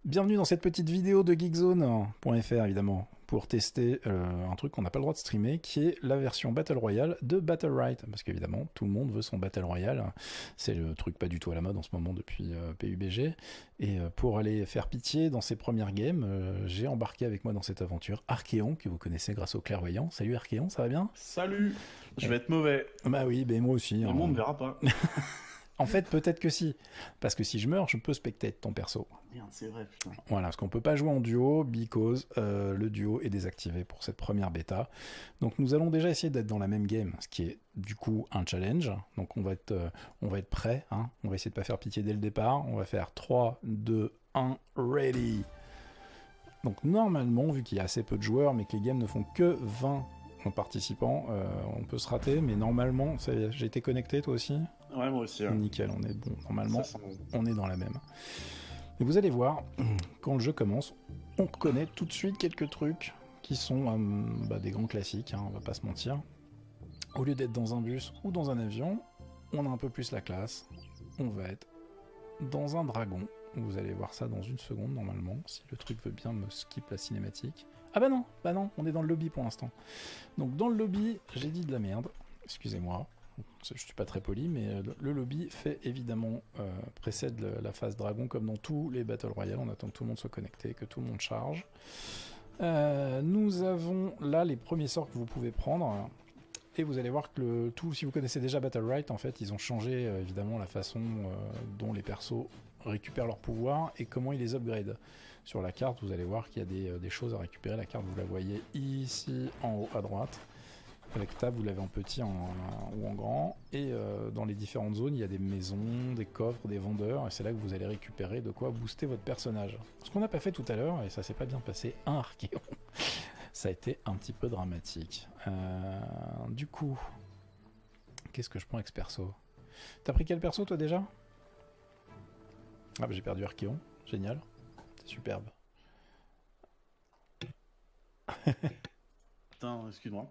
Bienvenue dans cette petite vidéo de geekzone.fr évidemment, pour tester un truc qu'on n'a pas le droit de streamer, qui est la version Battle Royale de Battle Right. Parce qu'évidemment, tout le monde veut son Battle Royale. C'est le truc pas du tout à la mode en ce moment depuis PUBG. Et pour aller faire pitié dans ces premières games, j'ai embarqué avec moi dans cette aventure Archéon, que vous connaissez grâce au clairvoyant. Salut Archéon, ça va bien? Salut, je vais être mauvais. Bah oui, ben moi aussi. Le monde ne verra pas. En fait, peut-être que si. Parce que si je meurs, je peux spectate ton perso. Merde, c'est vrai, putain. Voilà, parce qu'on peut pas jouer en duo, because le duo est désactivé pour cette première bêta. Donc nous allons déjà essayer d'être dans la même game, ce qui est du coup un challenge. Donc on va être prêt, hein. On va essayer de pas faire pitié dès le départ. On va faire 3, 2, 1, ready. Donc normalement, vu qu'il y a assez peu de joueurs, mais que les games ne font que 20 participants, on peut se rater, mais normalement, j'ai été connecté toi aussi? Ouais, moi aussi. Ouais. Nickel, on est bon. Normalement, Ça sent bon. on est dans la même. Et vous allez voir, quand le jeu commence, on reconnaît tout de suite quelques trucs qui sont des grands classiques, hein, on va pas se mentir. Au lieu d'être dans un bus ou dans un avion, on a un peu plus la classe. On va être dans un dragon. Vous allez voir ça dans une seconde normalement, si le truc veut bien me skip la cinématique. Ah bah non, on est dans le lobby pour l'instant. Donc dans le lobby, j'ai dit de la merde, excusez-moi. Je suis pas très poli, mais le lobby fait évidemment précède la phase dragon comme dans tous les Battle Royale. On attend que tout le monde soit connecté, que tout le monde charge. Nous avons là les premiers sorts que vous pouvez prendre. Et vous allez voir que si vous connaissez déjà Battle Right, en fait, ils ont changé évidemment la façon dont les persos récupèrent leur pouvoir et comment ils les upgradent. Sur la carte, vous allez voir qu'il y a des choses à récupérer. La carte, vous la voyez ici en haut à droite. Avec tab, vous l'avez en petit ou en grand. Et dans les différentes zones, il y a des maisons, des coffres, des vendeurs. Et c'est là que vous allez récupérer de quoi booster votre personnage. Ce qu'on n'a pas fait tout à l'heure, et ça s'est pas bien passé, un Archéon. Ça a été un petit peu dramatique. Du coup, qu'est-ce que je prends avec ce perso? T'as pris quel perso toi déjà? Ah bah j'ai perdu Archéon. Génial. C'est superbe. Putain, excuse-moi.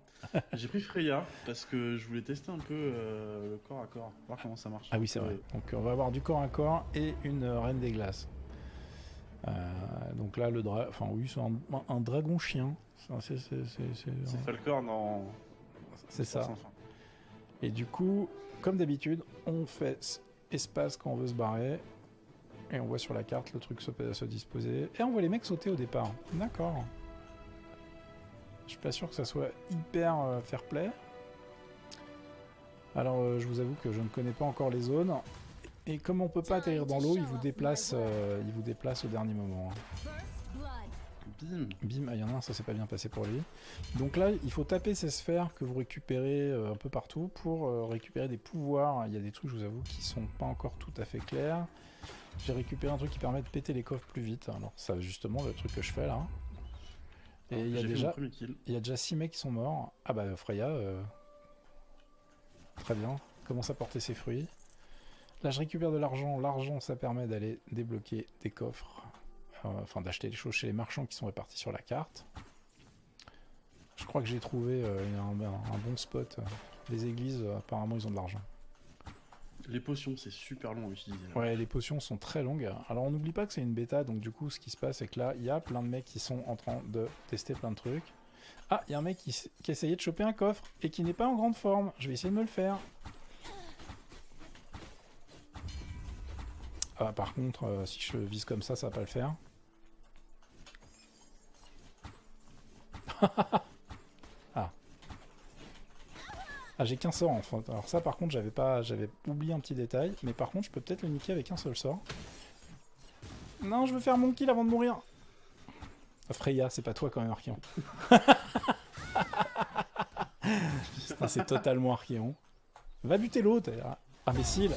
J'ai pris Freya parce que je voulais tester un peu le corps à corps, voir comment ça marche. Ah oui, c'est vrai. Donc on va avoir du corps à corps et une reine des glaces. Donc là, c'est un dragon chien. C'est Falcor dans... C'est ça. Et du coup, comme d'habitude, on fait espace quand on veut se barrer. Et on voit sur la carte le truc se disposer. Et on voit les mecs sauter au départ. D'accord. Je suis pas sûr que ça soit hyper fair play. Alors je vous avoue que je ne connais pas encore les zones. Et comme on peut pas atterrir dans l'eau, il vous déplace au dernier moment. Bim. Bim, il y en a un, ça s'est pas bien passé pour lui. Donc là, il faut taper ces sphères que vous récupérez un peu partout pour récupérer des pouvoirs. Il y a des trucs, je vous avoue, qui sont pas encore tout à fait clairs. J'ai récupéré un truc qui permet de péter les coffres plus vite. Alors ça, justement, le truc que je fais là. Et il y a déjà 6 mecs qui sont morts. Ah bah Freya, très bien, commence à porter ses fruits. Là je récupère de l'argent. L'argent, ça permet d'aller débloquer des coffres. Enfin d'acheter des choses chez les marchands qui sont répartis sur la carte. Je crois que j'ai trouvé un bon spot. Les églises, apparemment ils ont de l'argent. Les potions, c'est super long à utiliser. Là. Ouais, les potions sont très longues. Alors on n'oublie pas que c'est une bêta, donc du coup ce qui se passe c'est que là, il y a plein de mecs qui sont en train de tester plein de trucs. Ah, il y a un mec qui essayait de choper un coffre et qui n'est pas en grande forme. Je vais essayer de me le faire. Ah, par contre, si je vise comme ça va pas le faire. Ah, j'ai qu'un sort en fait. Alors ça par contre j'avais oublié un petit détail, mais par contre je peux peut-être le niquer avec un seul sort. Non, je veux faire mon kill avant de mourir. Ah, Freya, c'est pas toi quand même Archéon. C'est totalement Archéon. Va buter l'autre, imbécile.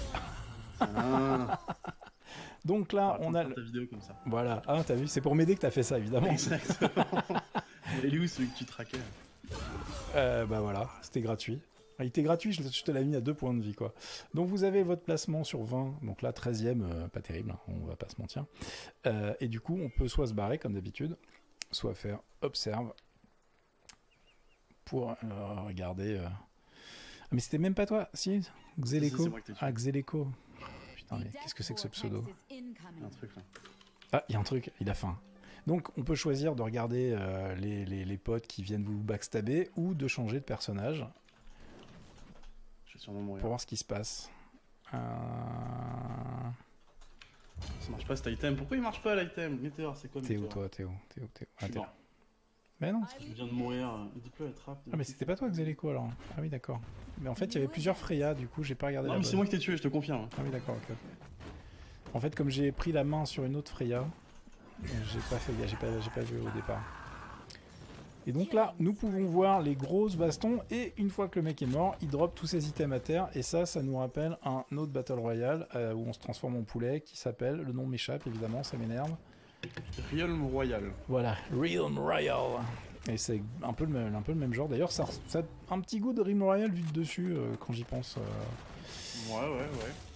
Donc là on a ta vidéo comme ça. Voilà, ah t'as vu, c'est pour m'aider que t'as fait ça évidemment. Exactement. Il est où celui que tu traquais? Bah voilà, c'était gratuit. Il était gratuit, je te l'ai mis à 2 points de vie, quoi. Donc vous avez votre placement sur 20, donc là 13ème, pas terrible, hein, on va pas se mentir. Et du coup, on peut soit se barrer comme d'habitude, soit faire observe pour regarder. Ah, mais c'était même pas toi, si Xeleko. Si, Ah, Xeleko. Putain, mais qu'est-ce que c'est que ce pseudo? Un truc là. Ah, il y a un truc, il a faim. Donc, on peut choisir de regarder les potes qui viennent vous backstabber ou de changer de personnage Je vais sûrement mourir. pour voir ce qui se passe. Ça marche pas cet item. Pourquoi il marche pas l'item? Météor, c'est quoi T'es où, Météor? toi? T'es où? Je Ah, suis t'es mort. là. Mais non. Je viens de mourir. Déploie la trappe. Ah, mais c'était pas toi, Xelico, alors. Ah oui, d'accord. Mais en fait, il y avait plusieurs Freya, du coup, j'ai pas regardé Non, la mais bonne. c'est moi qui t'ai tué, je te confirme. Ah oui, d'accord, ok. En fait, comme j'ai pris la main sur une autre Freya, j'ai pas fait, j'ai pas vu au départ. Et donc là, nous pouvons voir les grosses bastons, et une fois que le mec est mort, il drop tous ses items à terre, et ça nous rappelle un autre Battle Royale, où on se transforme en poulet, qui s'appelle, le nom m'échappe évidemment, ça m'énerve. Realm Royal. Voilà, Realm Royale. Et c'est un peu le même genre, d'ailleurs ça a un petit goût de Realm Royale vu de dessus, quand j'y pense. Ouais.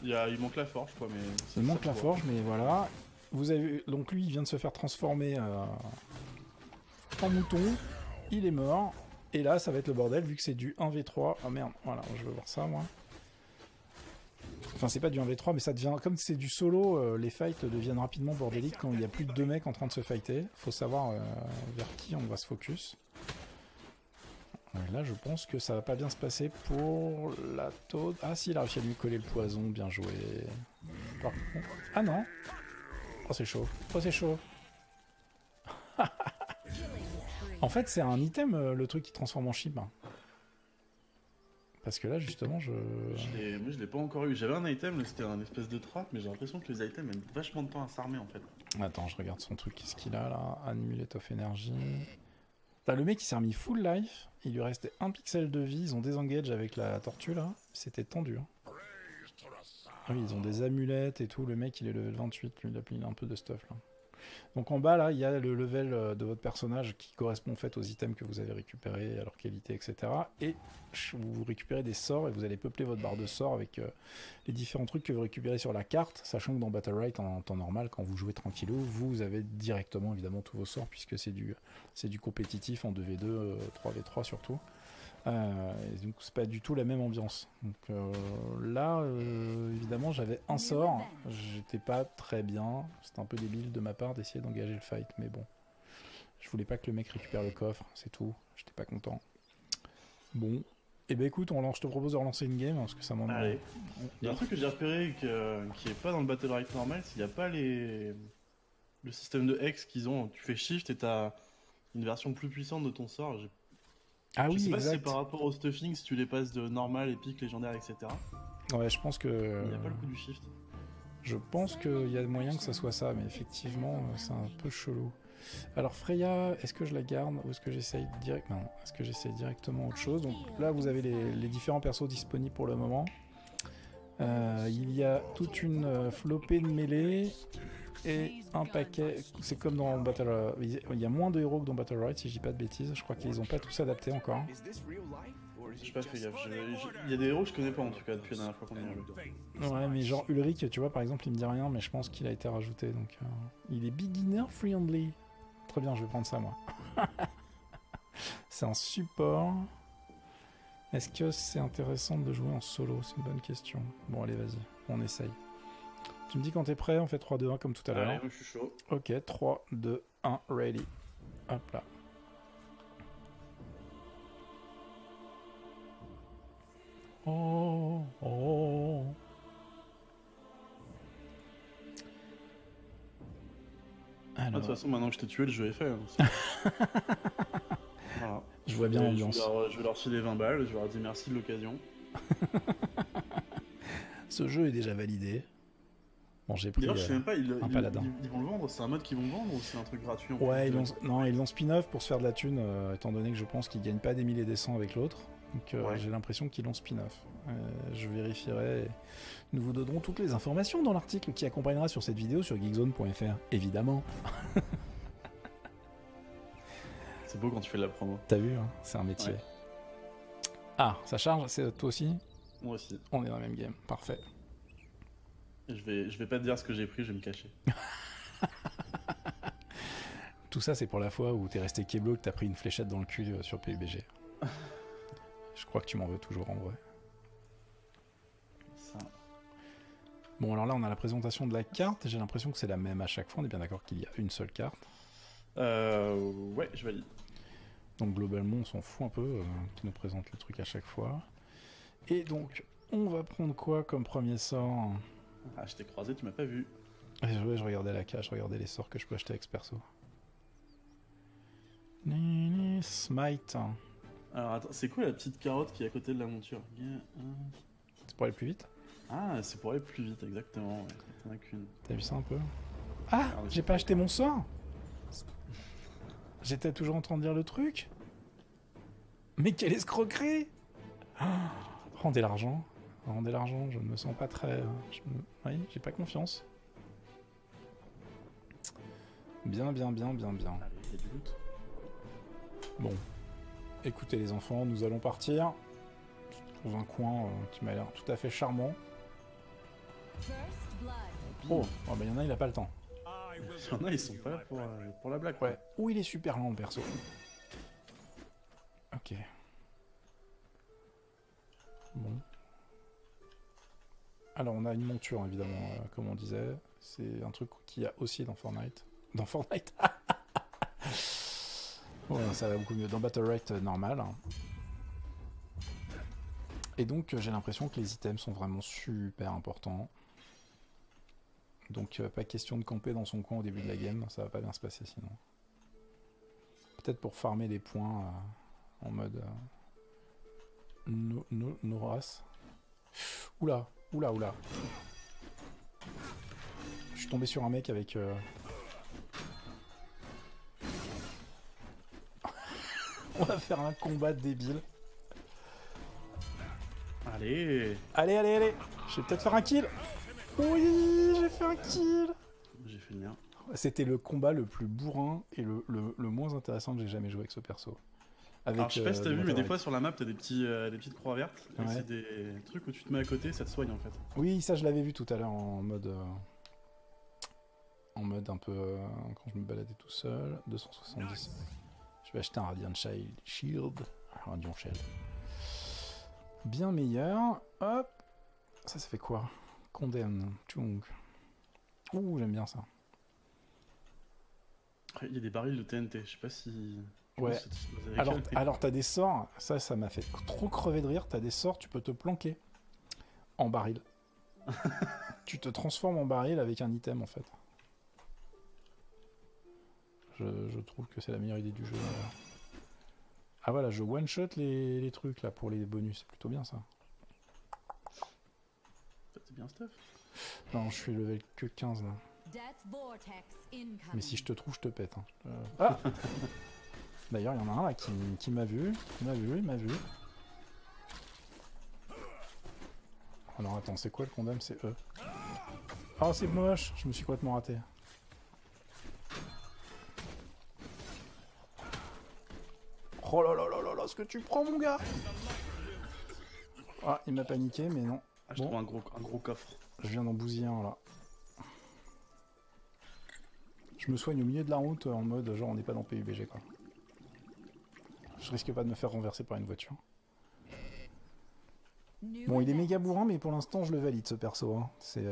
Il manque la forge, quoi, mais... Il manque la forge, mais voilà. Vous avez, donc lui, il vient de se faire transformer en mouton. Il est mort. Et là, ça va être le bordel, vu que c'est du 1v3. Oh merde, voilà, je veux voir ça, moi. Enfin, c'est pas du 1v3, mais ça devient... Comme c'est du solo, les fights deviennent rapidement bordéliques quand il y a plus de 2 mecs en train de se fighter. Faut savoir vers qui on va se focus. Et là, je pense que ça va pas bien se passer pour la Toad. Ah si, il a réussi à lui coller le poison, bien joué. Par contre... Ah non. Oh, c'est chaud. Oh, c'est chaud. En fait, c'est un item, le truc qui transforme en chip. Parce que là, justement, Moi, je l'ai pas encore eu. J'avais un item, c'était un espèce de trappe, mais j'ai l'impression que les items mettent vachement de temps à s'armer, en fait. Attends, je regarde son truc. Qu'est-ce qu'il a, là? Amulet of Energy. T'as le mec qui s'est remis full life. Il lui restait un pixel de vie. Ils ont désengage avec la tortue, là. C'était tendu. Ah oui, ils ont des amulettes et tout. Le mec, il est level 28. Lui, il a un peu de stuff, là. Donc en bas, là, il y a le level de votre personnage qui correspond en fait aux items que vous avez récupérés, à leur qualité, etc. Et vous récupérez des sorts et vous allez peupler votre barre de sorts avec les différents trucs que vous récupérez sur la carte, sachant que dans Battle Right, en temps normal, quand vous jouez tranquillou, vous avez directement évidemment tous vos sorts, puisque c'est du compétitif en 2v2, 3v3 surtout. Et donc c'est pas du tout la même ambiance. Donc là, évidemment, j'avais un sort, j'étais pas très bien, c'était un peu débile de ma part d'essayer d'engager le fight, mais bon, je voulais pas que le mec récupère le coffre, c'est tout, j'étais pas content. Bon, et ben écoute, je te propose de relancer une game, parce que ça m'en... Allez. Il y a un truc que j'ai repéré qui est pas dans le Battle Right normal, c'est qu'il n'y a pas le système de hex qu'ils ont. Tu fais shift et t'as une version plus puissante de ton sort. Ah Je oui, sais pas si c'est exact. par rapport au stuffing, si tu les passes de normal, épique, légendaire, etc. Ouais, je pense que... Il n'y a pas le coup du shift. Je pense qu'il y a moyen que ça soit ça, mais effectivement, c'est un peu chelou. Alors Freya, est-ce que je la garde ou est-ce que j'essaye directement autre chose? Donc là, vous avez les différents persos disponibles pour le moment. Il y a toute une flopée de mêlées et un paquet. C'est comme dans Battle. Il y a moins de héros que dans Battle Royale, si je dis pas de bêtises. Je crois qu'ils ont pas tous adapté encore. J'ai pas fait gaffe. Il y a des héros que je connais pas en tout cas depuis la dernière fois qu'on y a joué. Ouais, mais genre Ulrich, tu vois, par exemple, il me dit rien, mais je pense qu'il a été rajouté. Donc, il est beginner friendly. Très bien, je vais prendre ça moi. C'est un support. Est-ce que c'est intéressant de jouer en solo? C'est une bonne question. Bon, allez, vas-y, on essaye. Tu me dis quand t'es prêt, on fait 3, 2, 1 comme tout à l'heure. Allez, moi je suis chaud. Ok, 3, 2, 1, ready. Hop là. Oh, oh. Ah, de Alors, toute façon, maintenant que je t'ai tué, le jeu est fait. Hein. Voilà. je vois bien l'ambiance. Je vais leur filer 20 balles, je leur dis merci de l'occasion. Ce jeu est déjà validé. Bon, j'ai pris D'ailleurs, je sais même pas, un paladin. Ils vont le vendre, c'est un mode qu'ils vont vendre ou c'est un truc gratuit en Ouais, plus ils l'ont spin-off pour se faire de la thune, étant donné que je pense qu'ils gagnent pas des milliers des cents avec l'autre. Donc Ouais. j'ai l'impression qu'ils l'ont spin-off. Je vérifierai. Et nous vous donnerons toutes les informations dans l'article qui accompagnera sur cette vidéo sur geekzone.fr, évidemment. C'est beau quand tu fais de la promo. T'as vu, hein, c'est un métier. Ouais. Ah, ça charge, c'est toi aussi? Moi aussi. On est dans la même game, parfait. Je vais pas te dire ce que j'ai pris, je vais me cacher. Tout ça, c'est pour la fois où t'es resté keblo, que t'as pris une fléchette dans le cul sur PUBG. Je crois que tu m'en veux toujours en vrai. Ça. Bon, alors là, on a la présentation de la carte. J'ai l'impression que c'est la même à chaque fois. On est bien d'accord qu'il y a une seule carte. Ouais, je valide. Donc globalement, on s'en fout un peu qui nous présente le truc à chaque fois. Et donc, on va prendre quoi comme premier sort? Ah, je t'ai croisé, tu m'as pas vu. Ouais, je regardais la cage, je regardais les sorts que je peux acheter avec ce perso. Smite. Alors attends, c'est quoi la petite carotte qui est à côté de la monture? C'est pour aller plus vite? Ah, c'est pour aller plus vite, exactement. Ouais. T'en as qu'une. T'as vu ça un peu? Ah, j'ai pas acheté mon sort. J'étais toujours en train de dire le truc. Mais quelle escroquerie! Rendez l'argent. Rendez l'argent, je ne me sens pas très... Oui, j'ai pas confiance. Bien. Allez, il y a du loot. Bon. Écoutez les enfants, nous allons partir dans un coin qui m'a l'air tout à fait charmant. Oh, bah il y en a, il a pas le temps. Il y en a, ils sont pas là pour la blague. Ouais. Ou il est super lent, le perso. Ok. Bon. Alors, on a une monture, évidemment, comme on disait. C'est un truc qu'il y a aussi dans Fortnite. Dans Fortnite. Ouais, ça va beaucoup mieux. Dans Battle Rate normal. Et donc, j'ai l'impression que les items sont vraiment super importants. Donc, pas question de camper dans son coin au début de la game. Ça va pas bien se passer, sinon. Peut-être pour farmer des points en mode... nos races. Oula. Je suis tombé sur un mec avec... On va faire un combat débile. Allez. Je vais peut-être faire un kill. Oui, j'ai fait un kill. J'ai fait le mien. C'était le combat le plus bourrin et le moins intéressant que j'ai jamais joué avec ce perso. Avec, alors je sais pas si t'as vu, mais des fois sur la map t'as des petites croix vertes. Ouais. Et c'est des trucs où tu te mets à côté, ça te soigne en fait. Oui, ça je l'avais vu tout à l'heure en mode un peu quand je me baladais tout seul. 270. Je vais acheter un Radiant Shield. Radiant Shield. Bien meilleur. Hop. Ça fait quoi? Condemn. Chung. Ouh, j'aime bien ça. Il y a des barils de TNT, je sais pas si... Ouais. Alors t'as des sorts, ça m'a fait trop crever de rire, t'as des sorts, tu peux te planquer en baril. Tu te transformes en baril avec un item en fait. Je trouve que c'est la meilleure idée du jeu. Ah voilà, je one-shot les trucs là pour les bonus, c'est plutôt bien ça. C'est bien stuff. Non, je suis level que 15 là. Mais si je te trouve, je te pète. Hein. Ah d'ailleurs, il y en a un là qui m'a vu. Il m'a vu. Alors attends, c'est quoi le condamne? C'est eux. Oh, c'est moche. Je me suis complètement raté. Oh là là là là là, ce que tu prends, mon gars! Ah, il m'a paniqué, mais non. Ah, je trouve un gros coffre. Je viens d'en bousiller un là. Je me soigne au milieu de la route en mode genre on n'est pas dans PUBG quoi. Je risque pas de me faire renverser par une voiture. Bon, il est méga bourrin, mais pour l'instant je le valide ce perso. Hein. C'est.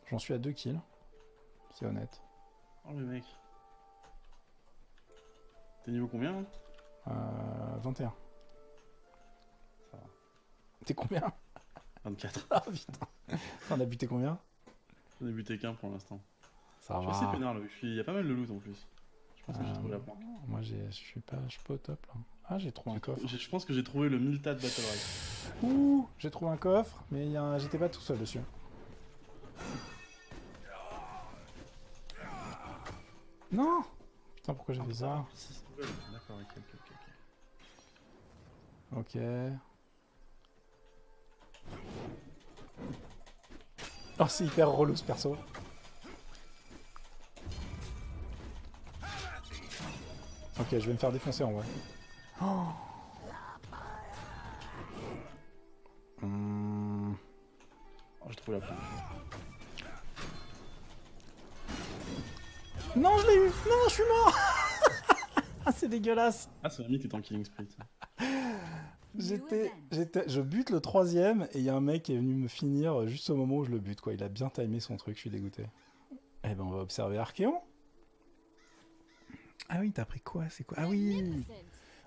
J'en suis à 2 kills. C'est honnête. Oh le mec. T'es niveau combien? 21. Ça va. T'es combien? 24. Ah putain. T'en as buté combien? J'en ai buté qu'un pour l'instant. Ça je va. suis assez pénard là, il y a pas mal de loot en plus. Je pense que j'ai trouvé la planque. Moi je suis pas au top là. Ah, j'ai trouvé un coffre. Je pense que j'ai trouvé le Milta de Battle Royale. Ouh, j'ai trouvé un coffre, mais j'étais pas tout seul dessus. Non. Putain, pourquoi j'ai fait ça? D'accord, ok. Oh, c'est hyper relou ce perso. Ok, je vais me faire défoncer en vrai. Oh. Oh, j'ai trouvé la planche. Non, je l'ai eu. Non, je suis mort. Ah, c'est dégueulasse. Ah, ça m'a mis que t'es en killing spree. Je bute le troisième et il y a un mec qui est venu me finir juste au moment où je le bute, quoi. Il a bien timé son truc, je suis dégoûté. Eh ben, on va observer Archéon. Ah oui, t'as pris quoi? C'est quoi? Ah oui!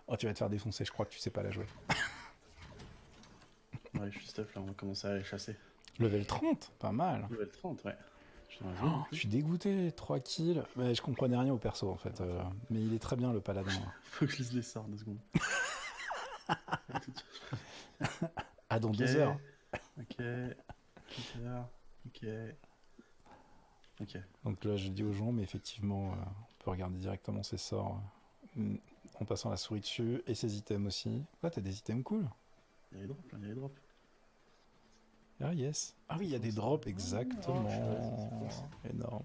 Oh, tu vas te faire défoncer, je crois que tu sais pas la jouer. Ouais, je suis stuff là, on va commencer à les chasser. Level 30, pas mal. Level 30, ouais. Je suis dans la Oh, zone, en je plus. suis dégoûté, 3 kills. Mais je comprenais rien au perso en fait. Mais il est très bien le paladin. Faut que je lise les sorts 2 secondes. Ah, dans Ok. 2 heures. Ok. Ok. Ok. Donc là, je dis aux gens, mais effectivement, on peut regarder directement ses sorts en passant la souris dessus et ses items aussi. Ouais, t'as des items cool. Il y a les drops, là, il y a les drops. Ah, yes. Ah oui, il y a des drops, exactement. Énorme.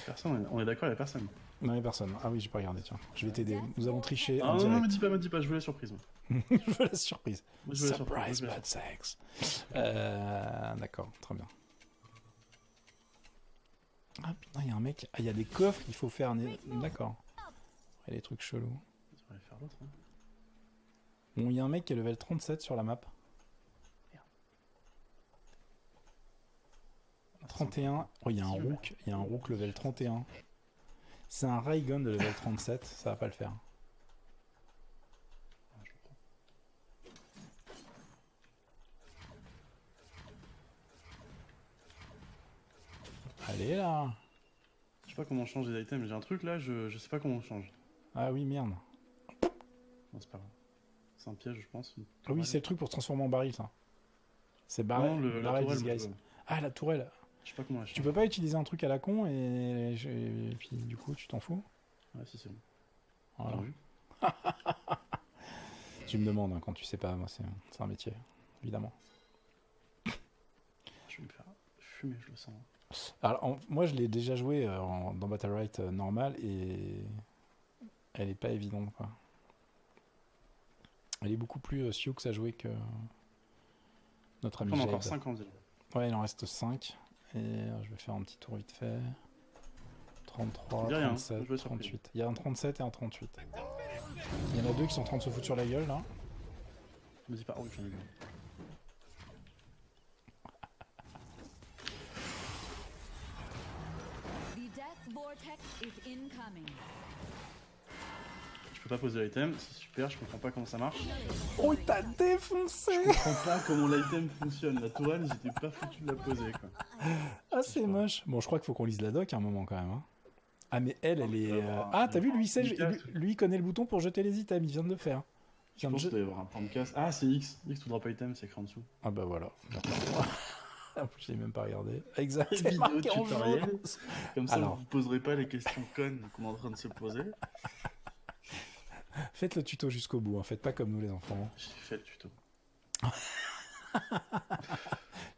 Personne, on est d'accord, il y a personne. Non, il y a personne. Ah oui, j'ai pas regardé, tiens. Je vais t'aider. Nous allons tricher Ah en non, direct. me dis pas, je veux la surprise. Moi. Je veux la surprise. Moi, je veux la Surprise surprise. Moi, je veux la bad sex. D'accord, très bien. Ah putain, il y a un mec. Ah, il y a des coffres qu'il faut faire. D'accord. Il y a des trucs chelous. surprise. On va faire l'autre. Hein. Bon, il y a un mec qui est level 37 sur la map. 31. Oh, il y a un rook. Il y a un rook level 31. C'est un Raygun de level 37. Ça va pas le faire. Ah, je le prends. Allez là. Je sais pas comment on change les items, j'ai un truc là, je sais pas comment on change. Ah oui, merde. Non, c'est pas grave. C'est un piège, je pense. Ah oui, c'est le truc pour se transformer en baril, ça. C'est baril. Non, la baril tourelle, disguise. Ah, la tourelle. Je sais pas comment la Tu change. peux pas utiliser un truc à la con et puis du coup, tu t'en fous. Ouais, si, c'est bon. Voilà. Bien vu. Tu me demandes hein, quand tu sais pas, moi c'est un métier, évidemment. Je vais me faire fumer, je le sens. Alors moi je l'ai déjà joué dans Battle Right normal et elle est pas évidente quoi. Elle est beaucoup plus sioux à jouer que notre ami On a Jade. encore 5 en ville. Ouais, il en reste 5 et je vais faire un petit tour vite fait. 33, Dis rien, 37, je veux surprise. 38. Il y a un 37 et un 38. Il y en a 2 qui sont en train de se foutre sur la gueule là. Me dis pas, oh, j'en ai vu. The death vortex is incoming. Je peux pas poser l'item, c'est super, je comprends pas comment ça marche. Oh, il t'a défoncé! Je comprends pas comment l'item fonctionne. La tourelle, j'étais pas foutu de la poser quoi. Ah, c'est moche. Bon, je crois qu'il faut qu'on lise la doc à un moment quand même. Hein. Ah, mais elle est. Ah, t'as vu, lui, lui, il connaît le bouton pour jeter les items, il vient de le faire. Il Je vient de pense qu'il je- doit y avoir un point de casse. Ah, c'est X. X to drop item, c'est écrit en dessous. Ah, bah voilà. En plus, j'ai même pas regardé. Exact. Vidéo c'est marqué en tutoriel. jaune. Comme ça, Alors. vous ne poserez pas les questions connes qu'on est en train de se poser. Faites le tuto jusqu'au bout, hein. Faites pas comme nous les enfants. J'ai fait le tuto. Je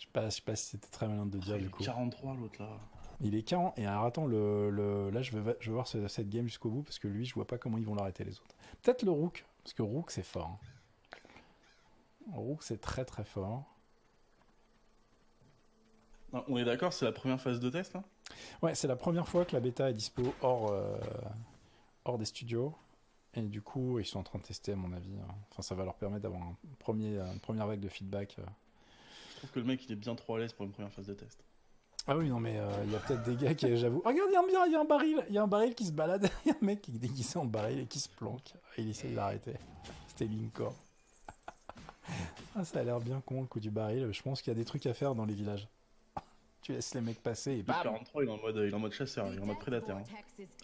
sais pas si c'était très malin de dire Il du est coup. 43 l'autre là. Il est 40. Et alors attends, là je vais voir cette game jusqu'au bout parce que lui, je vois pas comment ils vont l'arrêter les autres. Peut-être le Rook, parce que Rook c'est fort. Hein. Rook c'est très très fort. Ah, on est d'accord, c'est la première phase de test là. Ouais, c'est la première fois que la bêta est dispo hors des studios. Et du coup, ils sont en train de tester, à mon avis. Enfin, ça va leur permettre d'avoir une première vague de feedback. Je trouve que le mec il est bien trop à l'aise pour une première phase de test. Ah oui, non, mais il y a peut-être des gars qui, j'avoue. Regarde, il y a un baril. Il y a un baril qui se balade. Il y a un mec qui est déguisé en baril et qui se planque. Et il essaie de l'arrêter. C'était Linkor. Ah, ça a l'air bien con le coup du baril. Je pense qu'il y a des trucs à faire dans les villages. Tu laisses les mecs passer et Le bam! 43 il est en mode chasseur, il est en mode prédateur. Hein.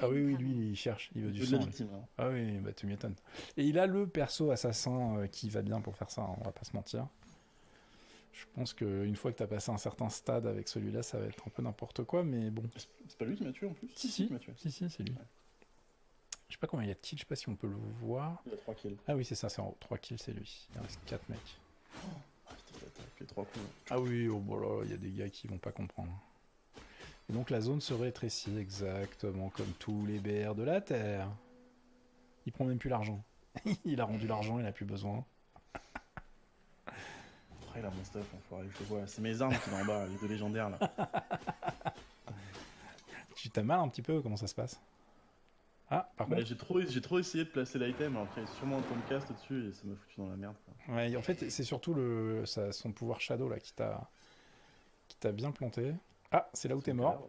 Ah oui, oui, lui, il cherche. Il veut Il du veut de la sang. lui. victime. Hein. Ah oui, bah tu m'étonnes. Et il a le perso assassin qui va bien pour faire ça, hein, on va pas se mentir. Je pense qu'une fois que t'as passé un certain stade avec celui-là, ça va être un peu n'importe quoi, mais bon. C'est pas lui qui m'a tué en plus. Si, si, qui m'a tué. si, c'est lui. Ouais. Je sais pas combien il y a de kills, je sais pas si on peut le voir. Il a 3 kills. Ah oui, c'est ça, c'est en haut. 3 kills, c'est lui. Il reste 4 mecs. Ah putain, t'as fait 3 coups. Ah oui, oh bon là, il y a des gars qui vont pas comprendre. Et donc la zone se rétrécit exactement comme tous les BR de la Terre. Il prend même plus l'argent. Il a rendu l'argent, il a plus besoin. Après il a mon stuff, enfoiré, je le vois. C'est mes armes qui sont en bas, les deux légendaires là. Tu t'as mal un petit peu, comment ça se passe? Ah, par Bah, contre, j'ai trop essayé de placer l'item, alors qu'il y a sûrement un point de cast dessus et ça m'a foutu dans la merde. Quoi. Ouais, en fait, c'est surtout son pouvoir Shadow là qui t'a bien planté. Ah, c'est là où t'es mort.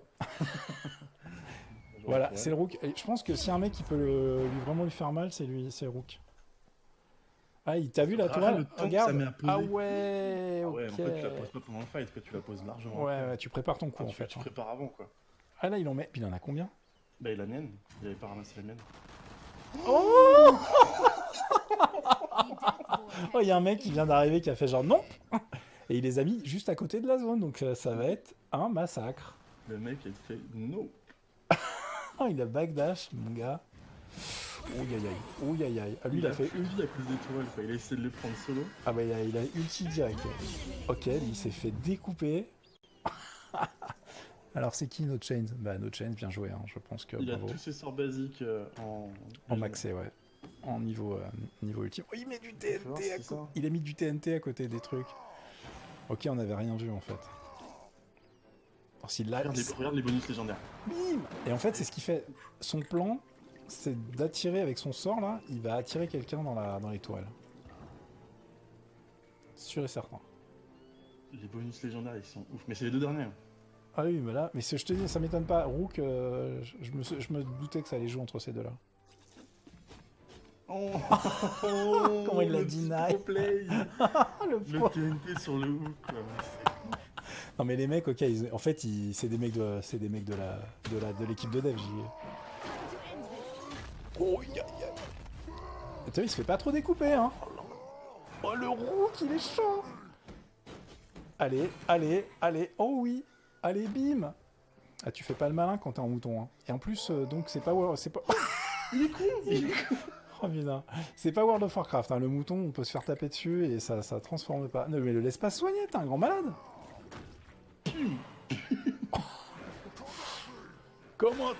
Voilà, c'est le Rook. Et je pense que si un mec qui peut vraiment lui faire mal, c'est lui, c'est le Rook. Ah, il t'a vu la toile? Le temps que ça Regarde. met à poser. Ah ouais, Ah ouais, ok. en fait, tu la poses pas pendant le fight, quoi, tu la poses largement Ouais, après. ouais, tu prépares ton coup Ah, en fait. tu Hein. prépares avant, quoi. Ah là, il en met. Puis il en a combien? Bah, il a la mienne. Il avait pas ramassé la mienne. Oh The Death Oh, il y a un mec Vortex qui is vient d'arriver qui a fait genre non. Et il les a mis juste à côté de la zone, donc ça va être un massacre. Le mec, il fait no. Oh, il a backdash, mon gars. Ouh aïe aïe, ouh aïe aïe. Ah, lui, il a fait plus de vie à cause des toiles, quoi. Il a essayé de les prendre solo. Ah bah il a ulti direct. Ok, lui, il s'est fait découper. Alors c'est qui No Chains? Bah No Chains, bien joué, hein. Je pense que Il a bravo. tous ses sorts basiques En maxé, ouais. En niveau ultime. Oh, il met du TNT à côté. Il a mis du TNT à côté des trucs. Ok, on n'avait rien vu en fait. Alors, s'il l'a... Regarde les bonus légendaires. Bim. Et en fait, c'est ce qu'il fait. Son plan, c'est d'attirer avec son sort là, il va attirer quelqu'un dans l'étoile. Sûr et certain. Les bonus légendaires, ils sont ouf. Mais c'est les deux derniers. Ah oui, mais là, mais je te dis, ça m'étonne pas. Rook, je me doutais que ça allait jouer entre ces deux-là. Oh, Comment il l'a le deny. petit pro play. Le Le poids. TNT sur le hook, quoi. Non mais les mecs, ok, en fait, c'est des mecs de l'équipe de dev. Oh, aïe, aïe. T'as vu, il se fait pas trop découper, hein. Oh, le Rook, il est chaud. Allez, allez, allez. Oh oui. Allez, bim. Ah, tu fais pas le malin quand t'es en mouton, hein. Et en plus, donc, c'est pas... Il est con. Oh putain. C'est pas World of Warcraft, hein. Le mouton, on peut se faire taper dessus et ça transforme pas. Non, mais le laisse pas se soigner, t'es un grand malade. Comment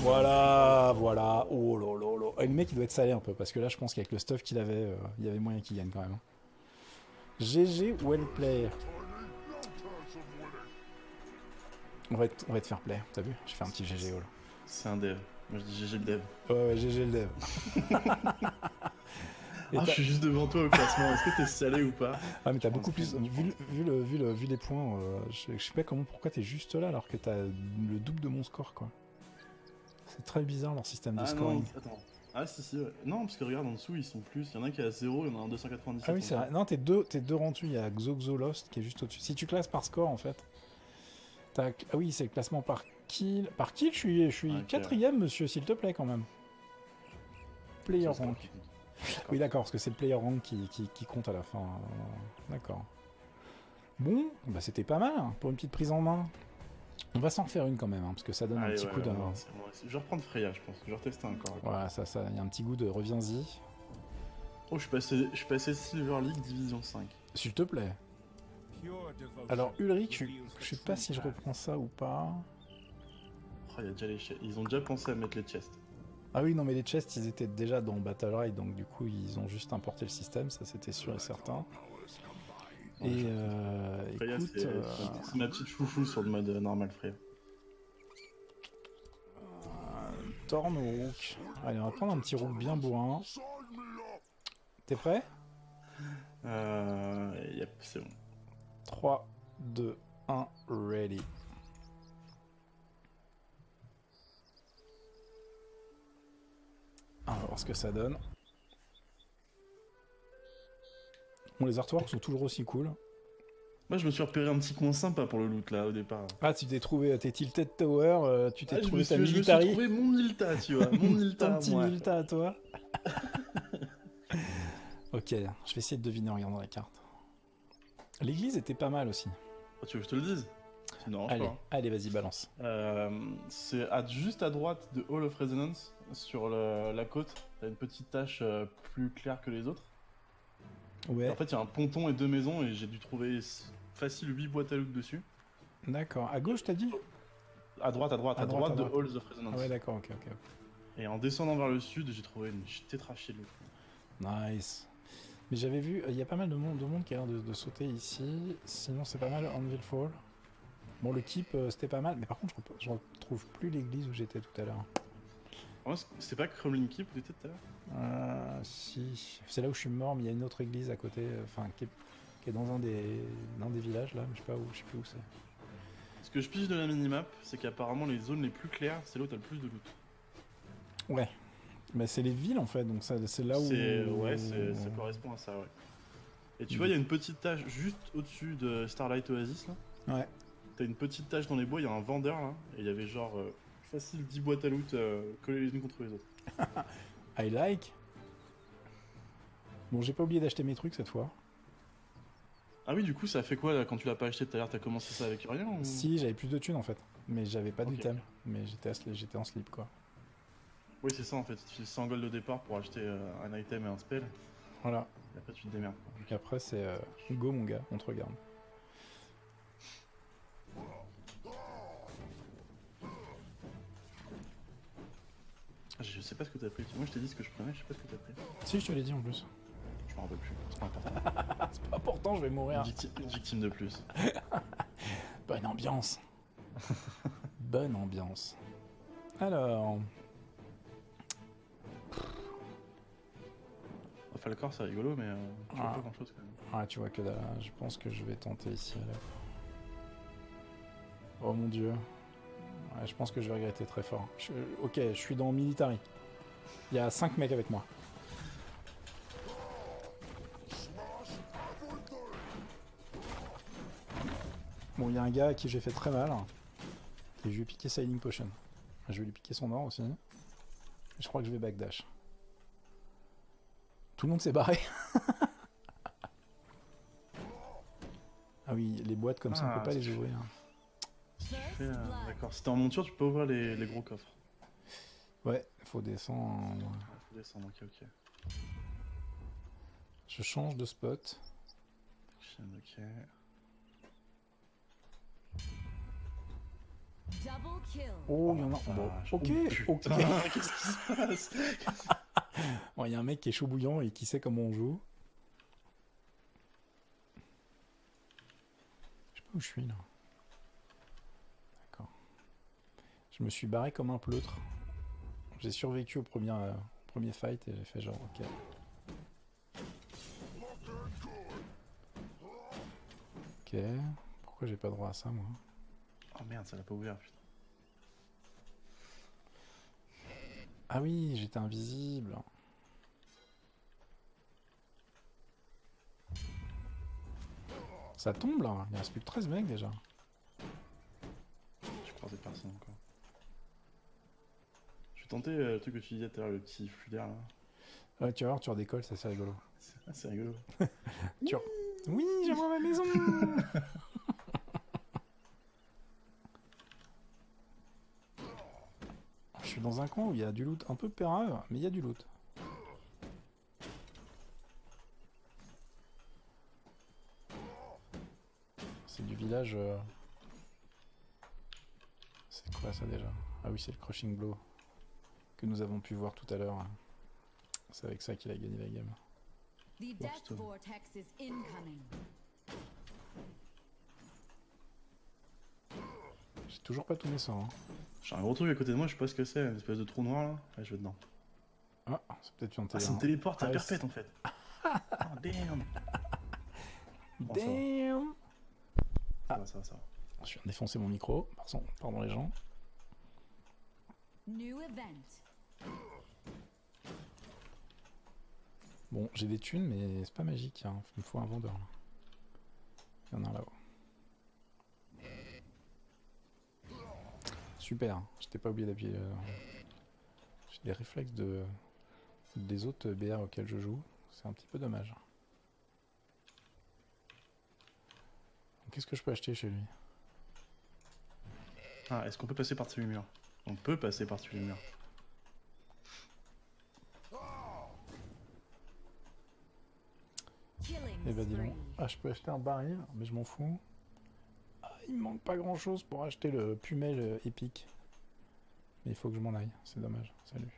Voilà, voilà. Oh là là là. Et le mec, il doit être salé un peu, parce que là, je pense qu'avec le stuff qu'il avait, il y avait moyen qu'il gagne quand même. Hein. GG, well play. On va être fair play, t'as vu? J'ai fait un petit GG all. C'est un dev. Moi, je dis GG le dev. Ouais, GG le dev. Ah, je suis juste devant toi au classement. Est-ce que t'es salé ou pas? Ah, mais t'as beaucoup plus. Vu les points, je sais pas pourquoi t'es juste là alors que t'as le double de mon score, quoi. C'est très bizarre leur système de scoring. Non, attends. Ah, si, ouais. Non, parce que regarde en dessous, ils sont plus. Il y en a qui est à 0, il y en a un 297. Ah oui, c'est vrai. Non, t'es deux rangs dessus. Il y a Xoxo Lost qui est juste au-dessus. Si tu classes par score, en fait. Ah oui, c'est le classement par kill. Par kill, je suis Ok. 4ème, monsieur, s'il te plaît, quand même. Player rank. Oui, d'accord, parce que c'est le player rank qui compte à la fin. D'accord. Bon, bah c'était pas mal hein, pour une petite prise en main. On va s'en refaire une quand même, hein, parce que ça donne un petit coup d'un. Je vais reprendre Freya, je pense. Je vais retester encore. Voilà, ça, il y a un petit goût de reviens-y. Oh, je suis passé Silver League Division 5. S'il te plaît. Alors, Ulrich, je sais pas si je reprends ça ou pas. Oh, il y a déjà ils ont déjà pensé à mettre les chests. Ah oui, non, mais les chests, ils étaient déjà dans Battle Ride, donc du coup, ils ont juste importé le système, ça c'était sûr et certain. Et Freya, écoute... c'est ma petite chouchou sur le mode normal, Freya. Torn au Rook. Allez, on va prendre un petit Rook bien bourrin. T'es prêt? Yep, c'est bon. 3, 2, 1, ready. On va voir ce que ça donne. Bon, les artworks sont toujours aussi cool. Moi, je me suis repéré un petit coin sympa pour le loot là au départ. Ah, tu t'es trouvé tes Tilted Tower, tu t'es trouvé ta Je me military. suis trouvé mon Milta, tu vois. Mon Milta. Ton petit moi. Milta à toi. Ok, je vais essayer de deviner en regardant la carte. L'église était pas mal aussi. Oh, tu veux que je te le dise? Non, Allez, allez, vas-y, balance. C'est juste à droite de Hall of Resonance, sur la côte. T'as une petite tache plus claire que les autres. Ouais. En fait, il y a un ponton et 2 maisons et j'ai dû trouver facile 8 boîtes à loot dessus. D'accord. À gauche, t'as dit? À droite de Halls of Resonance. Ah ouais, d'accord, ok. Et en descendant vers le sud, j'ai trouvé une tétrachée de loot. Nice. Mais j'avais vu, il y a pas mal de monde qui a l'air de sauter ici. Sinon, c'est pas mal Anvil Fall. Bon, le keep, c'était pas mal. Mais par contre, je retrouve plus l'église où j'étais tout à l'heure. Moi, c'est pas Kremlin Keep où t'étais tout à l'heure? Si. C'est là où je suis mort, mais il y a une autre église à côté, enfin, qui est dans un des villages, là, mais je sais pas où, je sais plus où c'est. Ce que je pige de la minimap, c'est qu'apparemment les zones les plus claires, c'est là où t'as le plus de loot. Ouais. Mais c'est les villes, en fait, donc c'est là où... Ouais, ça correspond à ça, ouais. Et tu vois, il y a une petite tache juste au-dessus de Starlight Oasis, là. Ouais. T'as une petite tache dans les bois, il y a un vendeur, là. Et il y avait genre facile 10 boîtes à loot collées les unes contre les autres. I like. Bon, j'ai pas oublié d'acheter mes trucs cette fois. Ah oui, du coup, ça a fait quoi là quand tu l'as pas acheté tout à l'heure? T'as commencé ça avec rien ou... Si, j'avais plus de thunes en fait. Mais j'avais pas Ok. d'item. Mais j'étais en slip quoi. Oui, c'est ça en fait. Tu files 100 gold de départ pour acheter un item et un spell. Voilà. Et après, tu te démerdes. Donc après, c'est go mon gars, on te regarde. Je sais pas ce que t'as pris. Moi, je t'ai dit ce que je prenais, je sais pas ce que t'as pris. Si, je te l'ai dit en plus. Je m'en rappelle plus. C'est pas important. C'est pas important, je vais mourir. Une victime de plus. Bonne ambiance. Bonne ambiance. Alors. Falcor, c'est rigolo, mais je vois Ah. pas grand chose quand même. Ouais, tu vois que là, je pense que je vais tenter ici. Là. Oh mon dieu. Ouais, je pense que je vais regretter très fort. Ok, je suis dans Military. Il y a 5 mecs avec moi. Bon, il y a un gars à qui j'ai fait très mal. Et je vais lui piquer sa healing potion. Je vais lui piquer son or aussi. Et je crois que je vais backdash. Tout le monde s'est barré. Ah oui, les boîtes comme ça, on Ah, peut pas si les tu ouvrir. First Fait, blood. D'accord. Si t'es en monture, tu peux ouvrir les gros coffres. Ouais, faut descendre. Ah, faut descendre, ok. Je change de spot. Ok. Double kill. Oh, il y en a. Bon, vache. ok, Oh, ok. putain, qu'est-ce qui se passe? Bon, il y a un mec qui est chaud bouillant et qui sait comment on joue. Je sais pas où je suis là. D'accord. Je me suis barré comme un pleutre. J'ai survécu au premier fight et j'ai fait genre ok. Ok. Pourquoi j'ai pas droit à ça moi? Oh merde, ça l'a pas ouvert, putain. Ah oui, j'étais invisible. Ça tombe là, il reste plus que 13 mecs déjà. Je crois des personnes encore. Je vais tenter le truc que tu disais tout à l'heure, le petit flux d'air là. Ouais, tu vas voir, tu redécolles, ça c'est rigolo. C'est rigolo. Oui, j'aimerais ma maison. Je suis dans un coin où il y a du loot un peu pérave, mais il y a du loot. C'est du village... C'est quoi ça déjà? Ah oui, c'est le Crushing Blow que nous avons pu voir tout à l'heure. C'est avec ça qu'il a gagné la game. The death Stone. vortex is incoming. J'ai toujours pas tout mes sorts. Hein. J'ai un gros truc à côté de moi, je sais pas ce que c'est, une espèce de trou noir là. Ouais, je vais dedans. Ah, c'est peut-être une Ah, c'est une téléporte à Ah, perpète en fait. Oh damn. Bon, ça va. Damn. Ça va. Je viens de défoncer mon micro. Pardon les gens. New event. Bon, j'ai des thunes, mais c'est pas magique. Hein. Il me faut un vendeur. Là. Il y en a un là-haut. Super. Je t'ai pas oublié d'appuyer. J'ai les réflexes des autres BR auxquels je joue. C'est un petit peu dommage. Qu'est-ce que je peux acheter chez lui? Ah, est-ce qu'on peut passer par-dessus les murs? On peut passer par-dessus les murs. Killing Eh ben dis spree. donc. Ah, je peux acheter un baril, mais je m'en fous. Ah, il me manque pas grand chose pour acheter le pumel épique. Mais il faut que je m'en aille, c'est dommage. Salut.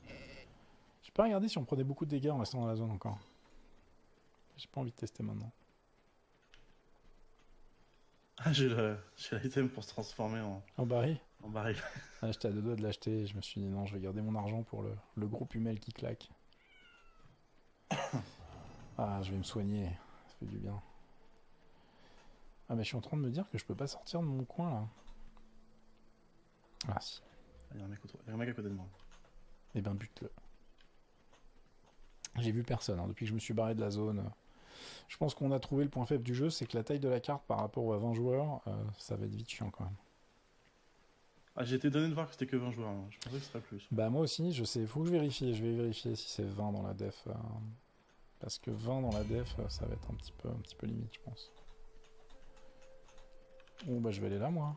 J'ai pas regardé si on prenait beaucoup de dégâts en restant dans la zone encore. J'ai pas envie de tester maintenant. Ah, j'ai l'item pour se transformer En baril. en baril. Ah, j'étais à deux doigts de l'acheter. Je me suis dit non, je vais garder mon argent pour le gros pumel qui claque. Ah, je vais me soigner. Ça fait du bien. Ah, mais je suis en train de me dire que je peux pas sortir de mon coin là. Ah, si. Il y a un mec à côté de moi. Eh ben, bute-le. J'ai vu personne hein, depuis que je me suis barré de la zone. Je pense qu'on a trouvé le point faible du jeu, c'est que la taille de la carte par rapport à 20 joueurs, ça va être vite chiant quand même. Ah, j'ai été donné de voir que c'était que 20 joueurs. Hein. Je pensais que ce serait plus. Bah moi aussi, je sais, faut que je vérifie. Je vais vérifier si c'est 20 dans la def. Parce que 20 dans la def, ça va être un petit peu limite, je pense. Bon bah je vais aller là moi.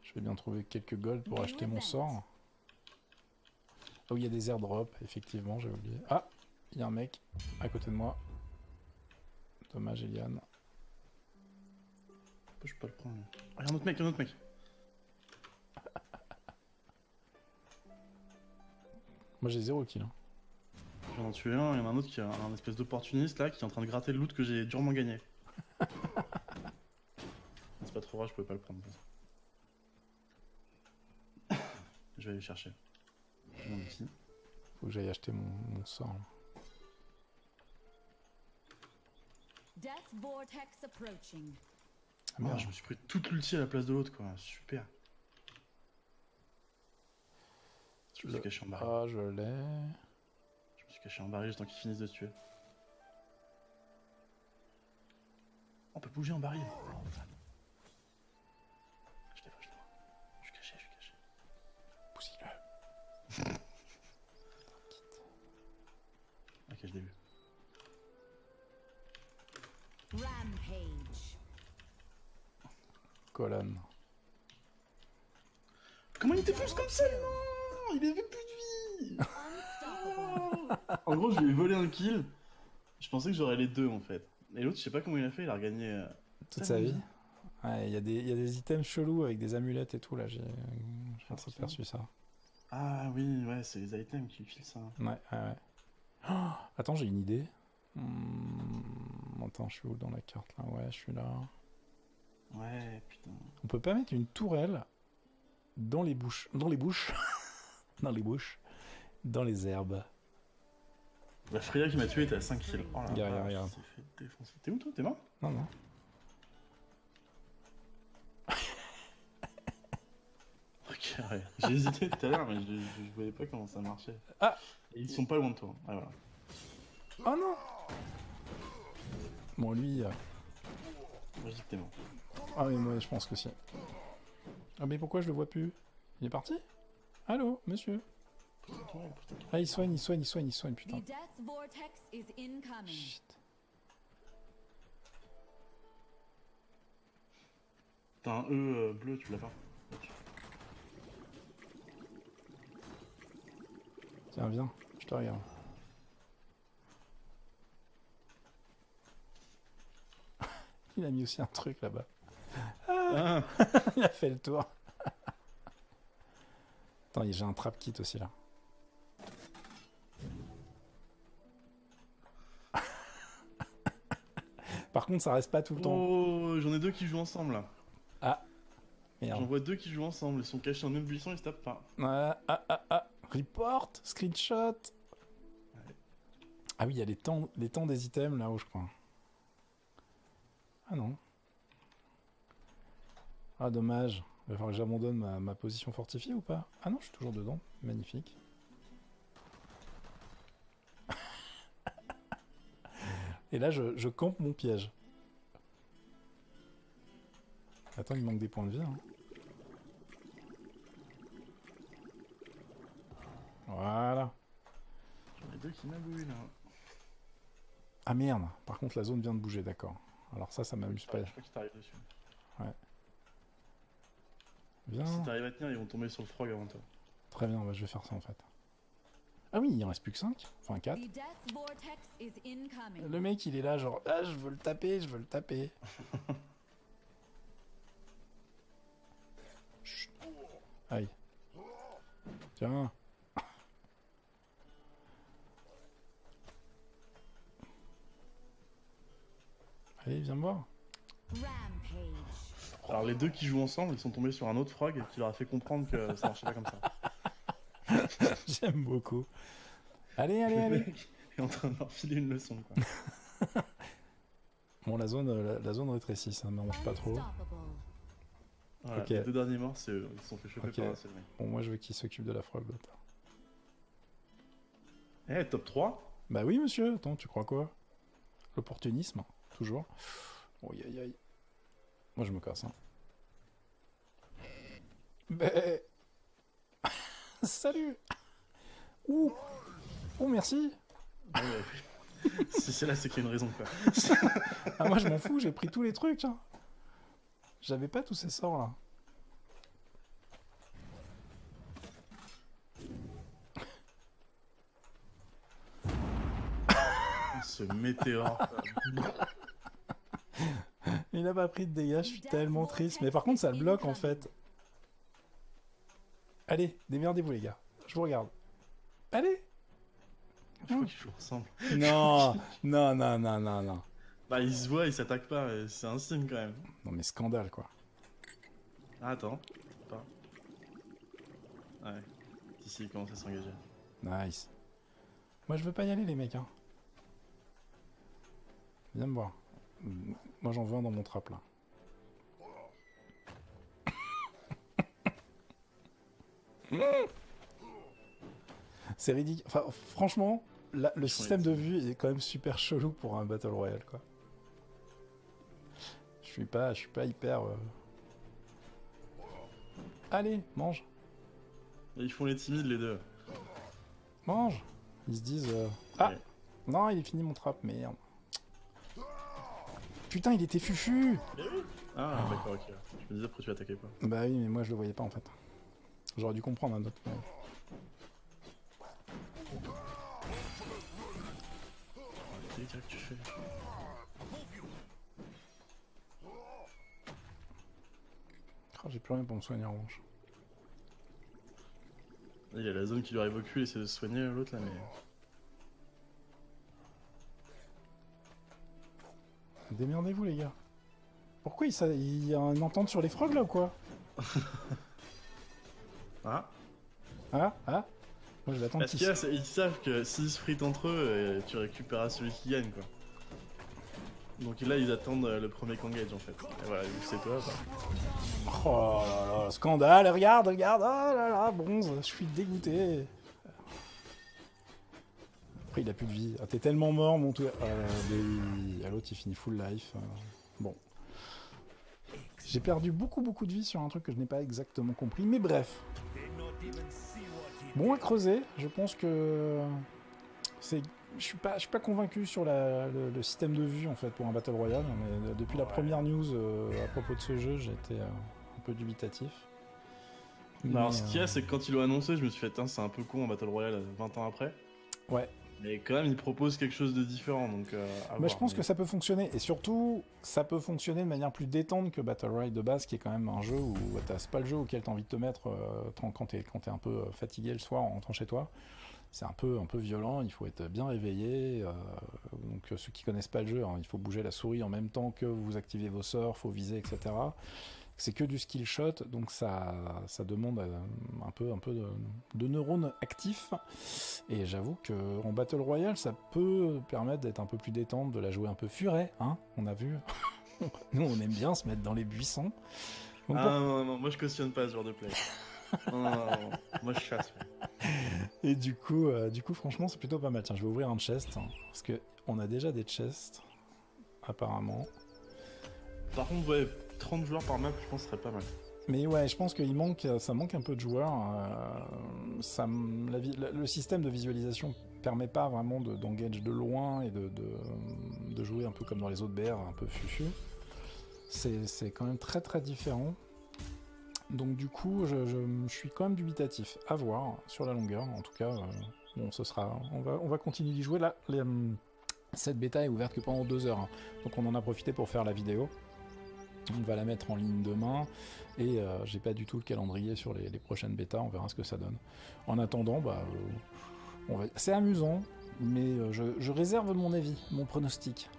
Je vais bien trouver quelques gold pour acheter mon sort. Ah oui, il y a des airdrops, effectivement, j'ai oublié. Ah, il y a un mec à côté de moi. Dommage, Eliane. Je peux pas le prendre. Ah, il y a un autre mec, Moi j'ai 0 kill. Hein. J'en ai tué un, il y en a un autre qui a un espèce d'opportuniste là qui est en train de gratter le loot que j'ai durement gagné. C'est pas trop grave, je pouvais pas le prendre. Je vais aller le chercher. Mon ici. Faut que j'aille acheter mon sort. Là. Death vortex approaching. Ah, merde. Je me suis pris toute l'ulti à la place de l'autre quoi, super. Je me suis caché en baril. Ah, je l'ai. Je me suis caché en baril juste temps qu'ils finissent de se tuer. On peut bouger en baril. Oh, fan. Je les vois. Je suis caché. Poussez-le. Ok, je l'ai vu. Rampage. Colonne. Comment il défonce comme ça? Non, il avait plus de vie. Unstoppable. En gros, je lui ai volé un kill. Je pensais que j'aurais les deux en fait. Et l'autre, je sais pas comment il a fait, il a regagné. Toute sa vie. Ouais, il y a des items chelous avec des amulettes et tout là, j'ai aperçu ça. Ah oui, ouais, c'est les items qui filent ça. Ouais. Oh, attends, j'ai une idée. Attends, je suis où dans la carte là? Ouais, je suis là. Ouais, putain. On peut pas mettre une tourelle dans les bouches. Dans les bouches. Dans les bouches. Dans les herbes. La Freya qui m'a tué était à 5 kills. Oh là là, Regarde. il s'est fait défoncer. T'es où toi? T'es mort? Non. Ok, ouais. J'ai hésité tout à l'heure, mais je voyais pas comment ça marchait. Ah. Et ils sont pas loin de toi. Ah voilà. Oh non. Bon, lui... Moi je dis que t'es mort. Ah oui, moi je pense que si. Ah mais pourquoi je le vois plus? Il est parti? Allô, monsieur? Ah, il soigne, putain. The death vortex is incoming. Shit. T'as un E bleu, tu l'as pas? Tiens, viens, je te regarde. Il a mis aussi un truc là-bas. Ah. Il a fait le tour. Attends, j'ai un trap kit aussi là. Par contre, ça reste pas tout le temps. Oh, j'en ai deux qui jouent ensemble là. Ah, J'en merde. vois deux qui jouent ensemble, ils sont cachés en une buisson, ils se tapent pas. Report, screenshot. Ah oui, il y a les temps des items là-haut, je crois. Ah non. Ah, dommage. Il va falloir que j'abandonne ma position fortifiée ou pas? Ah non, je suis toujours dedans. Magnifique. Et là, je campe mon piège. Attends, il manque des points de vie. Hein. Voilà. J'en ai deux qui m'abouillent là. Ah merde. Par contre, la zone vient de bouger, d'accord. Alors ça m'amuse pas. Je crois qu'ils t'arrivent dessus. Viens. Si t'arrives à tenir, ils vont tomber sur le frog avant toi. Très bien, bah, je vais faire ça en fait. Ah oui, il en reste plus que 5. Enfin 4. The death vortex is incoming. Le mec, il est là, genre, ah, je veux le taper. Chut. Aïe. Tiens. Allez, viens me voir. Rampage. Alors les deux qui jouent ensemble, ils sont tombés sur un autre frog qui leur a fait comprendre que ça marchait pas comme ça. J'aime beaucoup. Allez, allez, Le allez. mec est en train de leur filer une leçon, quoi. Bon, la zone rétrécit, ça ne m'arrange pas trop. Unstoppable. Voilà, Ok. les deux derniers morts, c'est eux. Ils se sont fait choper Ok. par un seul mec. Bon, moi je veux qu'il s'occupe de la frog, l'autre. Eh, top 3? Bah oui, monsieur. Attends, tu crois quoi? L'opportunisme, toujours. Oh, aïe, aïe, aïe. Moi, je me casse, hein. Bah... Salut. Ouh. Oh, merci. Ouais, ouais. Si c'est là, c'est qu'il y a une raison, quoi. Ah, moi, je m'en fous, j'ai pris tous les trucs, hein. J'avais pas tous ces sorts, là. Ce météore. Il a pas pris de dégâts, je suis tellement triste. Mais par contre, ça le bloque, en fait. Allez, démerdez-vous, les gars. Je vous regarde. Allez. Je crois qu'ils jouent ensemble. Non, non, non, non, non, non. Bah, ils se voient, ils s'attaquent pas. Et c'est un signe, quand même. Non, mais scandale, quoi. Ah, attends. Pas. Ouais. Ici, ils commencent à s'engager. Nice. Moi, je veux pas y aller, les mecs, hein. Viens me voir. Moi, j'en veux un dans mon trap, là. C'est ridicule. Enfin, franchement, le système de vue est quand même super chelou pour un Battle Royale, quoi. Je suis pas hyper... Allez, mange. Et ils font les timides, les deux. Mange. Ils se disent... Ah Ouais. non, il est fini mon trap, merde. Putain, il était fufu. Ah, d'accord, ok. Je me disais pourquoi tu attaquais pas. Bah oui, mais moi je le voyais pas en fait. J'aurais dû comprendre un autre. Mais... Les gars que tu fais. Oh, j'ai plus rien pour me soigner en revanche. Il y a la zone qui lui arrive au cul et essaie de se soigner l'autre là, mais. Démerdez-vous les gars. Pourquoi il y a une entente sur les frogs là ou quoi? Ah. Ah ah. Moi je vais attendre Parce qu'il y a, c'est- ils savent que s'ils se fritent entre eux, tu récupéreras celui qui gagne quoi. Donc là ils attendent le premier qu'engage en fait. Et voilà, vu que c'est toi, bah. Oh là là, scandale, regarde, regarde, oh là là, bronze, je suis dégoûté. Après il a plus de vie. Ah, t'es tellement mort mon truc. À l'autre il finit full life. Bon. J'ai perdu beaucoup de vie sur un truc que je n'ai pas exactement compris, mais bref. Bon à creuser, je pense que c'est... Je suis pas convaincu sur le système de vue en fait pour un Battle Royale, mais depuis la première news à propos de ce jeu, j'ai été un peu dubitatif. Bah, alors Mais, ce qu'il y a, c'est que quand ils l'ont annoncé, je me suis fait, c'est un peu con en Battle Royale 20 ans après. Ouais. Mais quand même, ils proposent quelque chose de différent donc. Mais je pense que ça peut fonctionner, et surtout, ça peut fonctionner de manière plus détente que Battle Royale de base, qui est quand même un jeu où c'est pas le jeu auquel t'as envie de te mettre quand t'es un peu fatigué le soir en rentrant chez toi. C'est un peu violent, il faut être bien réveillé. Donc ceux qui connaissent pas le jeu, hein, il faut bouger la souris en même temps que vous activez vos sorts, faut viser, etc. C'est que du skill shot, donc ça demande un peu de neurones actifs. Et j'avoue qu'en Battle Royale, ça peut permettre d'être un peu plus détente, de la jouer un peu furet, hein, on a vu. Nous, on aime bien se mettre dans les buissons. Donc, Ah non, moi je cautionne pas ce genre de play. non, moi je chasse. Et du coup, franchement, c'est plutôt pas mal. Tiens, je vais ouvrir un chest, hein, parce que on a déjà des chests, apparemment. Par contre, ouais, 30 joueurs par map, je pense que ce serait pas mal. Mais ouais, je pense ça manque un peu de joueurs. Le système de visualisation permet pas vraiment d'engage de loin et de jouer un peu comme dans les autres BR, un peu fufu. C'est quand même très très différent. Donc du coup, je suis quand même dubitatif. À voir sur la longueur. En tout cas, bon, on va continuer d'y jouer. Là, cette bêta est ouverte que pendant 2 heures. Hein. Donc on en a profité pour faire la vidéo. On va la mettre en ligne demain. Et j'ai pas du tout le calendrier sur les prochaines bêtas. On verra ce que ça donne. En attendant, c'est amusant. Mais je réserve mon avis, mon pronostic.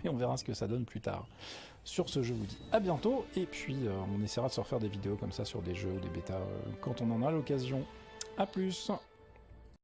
et on verra ce que ça donne plus tard. Sur ce, je vous dis à bientôt, et puis on essaiera de se refaire des vidéos comme ça sur des jeux ou des bêtas quand on en a l'occasion. A plus!